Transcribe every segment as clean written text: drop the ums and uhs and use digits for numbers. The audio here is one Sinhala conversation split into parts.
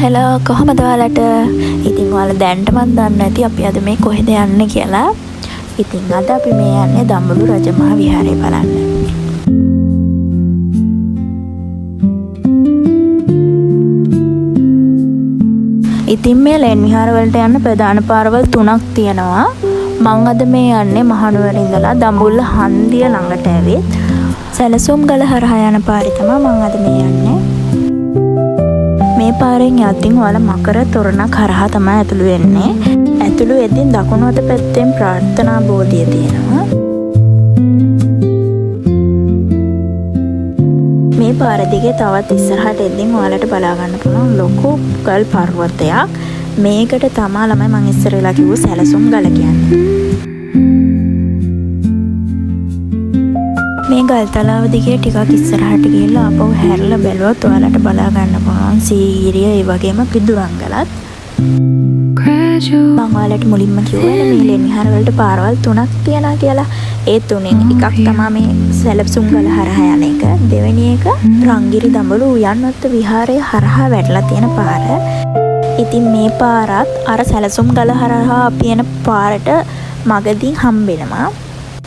හෙලෝ කොහොමද ඔයාලට? ඉතින් ඔයාලා දැනටමත් දන්නේ නැති අපි අද මේ කොහෙද යන්නේ කියලා. ඉතින් අද අපි මේ යන්නේ දඹුල්ල රජමහා විහාරය බලන්න. ඉතින් මේ ලෙන් විහාර වලට යන්න ප්‍රධාන පාරවල් 3ක් තියෙනවා. මං අද මේ යන්නේ මහනුවර ඉඳලා දඹුල්ල හන්දිය ළඟට ඇවිත් සැලසුම් ගල හරහා යන පාරේ තමයි මං අද මේ යන්නේ. මේ පාරෙන් යද්දී ඔයාලා මකර තොරණක් හරහා තමයි ඇතුළු වෙන්නේ. ඇතුළු වෙද්දී දකුණු අත පැත්තෙන් ප්‍රාර්ථනා බෝධිය තියෙනවා. මේ පාර දිගේ තවත් ඉස්සරහට එද්දී ඔයාලට බලා ගන්න පුළුවන් ලොකු ගල් පර්වතයක්. මේකට තමයි ළමයි මං ඉස්සර වෙලා කිව්ව සැලසුම් ගල කියන්නේ. මේ ගල් තලාව දිගේ ටිකක් ඉස්සරහට ගිහලා ආපහු හැරලා බැලුවොත් ඔයාලට බලා ගන්න පුළුවන් සීගිරිය ඒ වගේම පිදුරංගලත්. මම ඔයාලට මුලින්ම කිව්වනේ මේ ලෙන් විහාර වලට පාරවල් 3ක් තියෙනවා කියලා. ඒ තුනෙන් එකක් තමයි මේ සැලසුම් ගල හරහා යන එක. දෙවෙනි එක රංගිරි දඹුල්ල උයන්වත්ත විහාරයේ හරහා වැටලා තියෙන පාර. ඉතින් මේ පාරත් අර සැලසුම් ගල හරහා අපි යන පාරට මගදී හම්බෙනවා.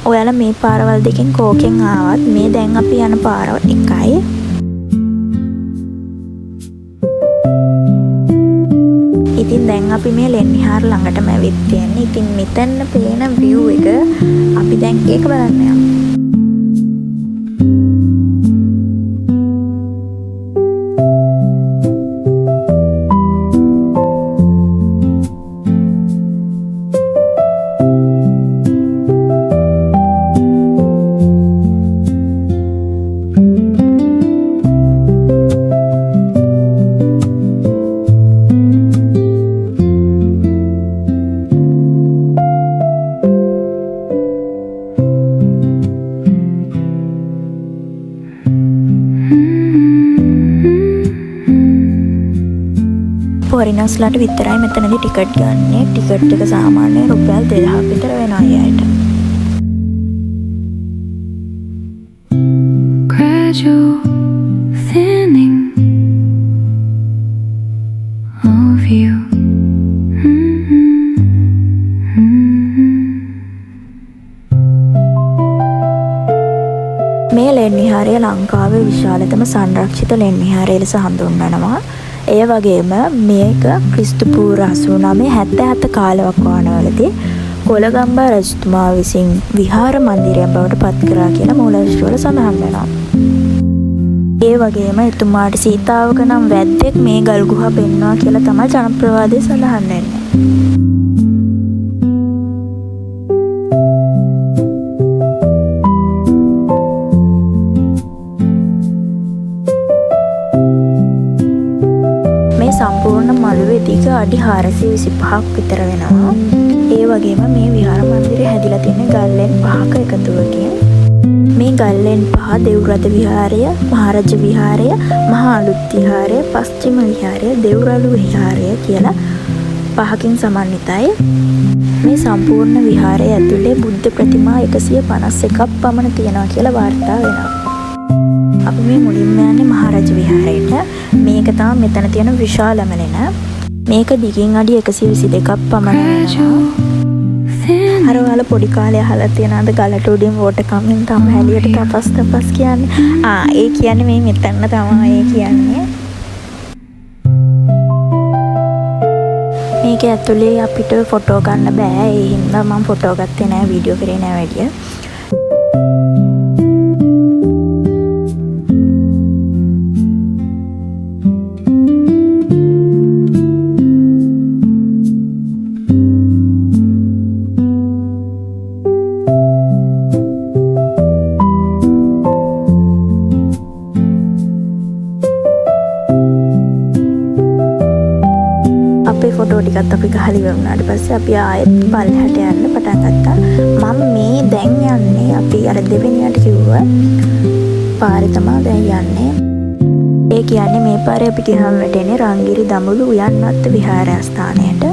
ඔයාලා මේ පාරවල් දෙකෙන් කෝකෙන් ආවත් මේ දැන් අපි යන පාර එකයි. ඉතින් දැන් අපි මේ ලෙන් විහාර ළඟටම ඇවිත් තියෙන්නේ. ඉතින් මෙතන පේන view එක අපි දැන් ඒක බලන්න යමු. ෆොරිනර්ස්ලාට විතරයි මෙතනදී ටිකට් ගන්න. ටිකට් එක සාමාන්‍යයෙන් රුපියල් 2000ක් විතර වෙනවා අයට. මේ ලෙන් විහාරය ලංකාවේ විශාලතම සංරක්ෂිත ලෙන් විහාරය ලෙස හඳුන්වනවා. ඒ වගේම මේක ක්‍රිස්තු පූර්ව 89-77 කාලවකවානුවලදී කොළගම්බා රජතුමා විසින් විහාර මන්දිරයක් බවට පත් කරා කියලා මූලාශ්‍රවල සඳහන් වෙනවා. ඒ වගේම එතුමාට සීතාවක නම් වැද්දෙක් මේ ගල් ගුහා පෙන්වනවා කියලා තමයි ජනප්‍රවාදයේ සඳහන් වෙන්නේ. සම්පූර්ණ මළුවේ දිග අඩි 425ක් විතර වෙනවා. ඒ වගේම මේ විහාර මන්දිරය හැදිලා තියෙන ගල්ලෙන් 5ක එකතුවකින්. මේ ගල්ලෙන් 5 දෙව්රද විහාරය, මහරජ විහාරය, මහා අලුත් විහාරය, පස්චිම විහාරය, දෙව්රළු විහාරය කියලා 5කින් සමන්විතයි. මේ සම්පූර්ණ විහාරය ඇතුලේ බුද්ධ ප්‍රතිමා 151ක් පමණ තියෙනවා කියලා වාර්තා වෙනවා. අපි මේ මුලින්ම යන්නේ මහරජ විහාරයට. මේක තමයි මෙතන තියෙන විශාලම ලෙන. මේක දිගින් අඩි 122ක් පමණ වෙනවා. අර ඔයාලා පොඩි කාලේ අහලා තියෙනවද ගලට උඩින් වෝටර් කමින් තම හැලියට තපස් තපස් කියන්නේ? ඒ කියන්නේ මේ මෙතන තමයි ඒ කියන්නේ. මේක ඇතුලේ අපිට ෆොටෝ ගන්න බෑ. ඒ හින්දා මම ෆොටෝ ගත්තේ නෑ, වීඩියෝ කරේ නෑ වැඩිය. ෆොටෝ ටිකත් අපි ගහලා ඉවර වුණාට පස්සේ අපි ආයෙත් පල්ලෙහාට යන්න පටන් ගත්තා. මම මේ දැන් යන්නේ අපි අර දෙවෙනියට කිව්වා පාරේ තමයි දැන් යන්නේ. ඒ කියන්නේ මේ පාරේ අපි ගිහම වැටෙන්නේ රංගිරි දඹුල්ල උයන්වත්ත විහාරස්ථානයට.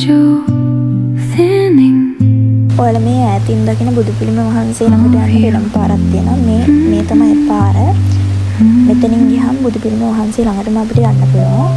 gradual thinning. ඔයාලා මේ ඈතින් දකින බුදු පිළිම වහන්සේ ළඟට යන්න වෙනම පාරක් තියෙනවා. මේ තමයි පාර. මෙතනින් ගියහම බුදු පිළිම වහන්සේ ළඟටම අපිට යන්න පුළුවන්.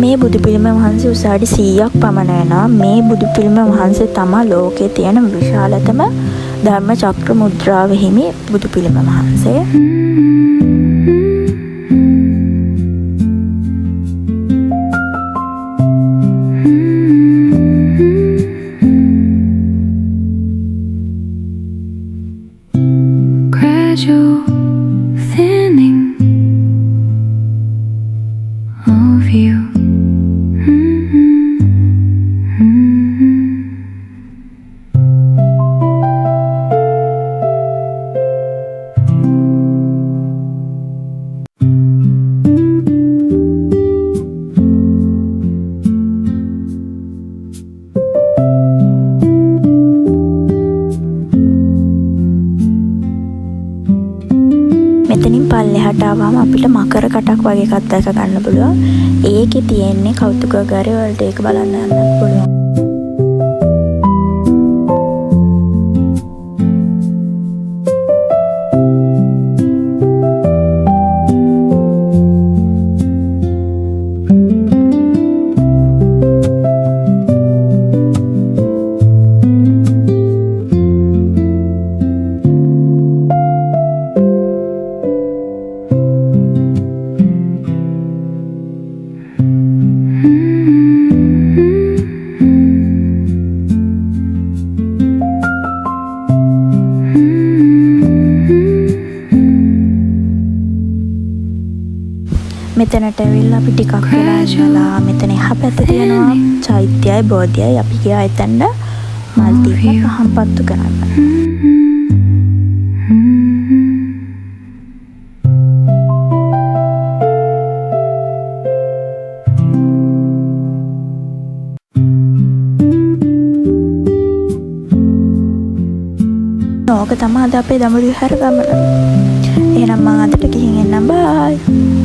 මේ බුදු පිළිම වහන්සේ උසාවි 100ක් පමණ වෙනවා. මේ බුදු පිළිම වහන්සේ තමයි ලෝකයේ තියෙන විශාලතම ධර්ම චක්‍ර මුද්‍රාව හිමි බුදු පිළිම වහන්සේ. Gradual thinning of you. මෙතනින් පල්ලෙහාට ආවම අපිට මකර කටක් වගේ එකක් දැක ගන්න පුළුවන්. ඒකේ තියෙන්නේ කෞතුකාගාරය වලට ඒක බලන්න යන්න පුළුවන්. මෙතනට ඇවිල්ලා අපි ටිකක් වෙලා ඉඳලා මෙතන එහා පැත්තේ තියෙනවා චෛත්‍යයයි බෝධියයි. අපි ගියා එතනට මල් දීප පහම්පත්තු කරන්න. ඕක තමයි අද අපේ දඹදිව හැර ගමන. එහෙනම් මම අදට ගිහින් එන්නම්. බයි.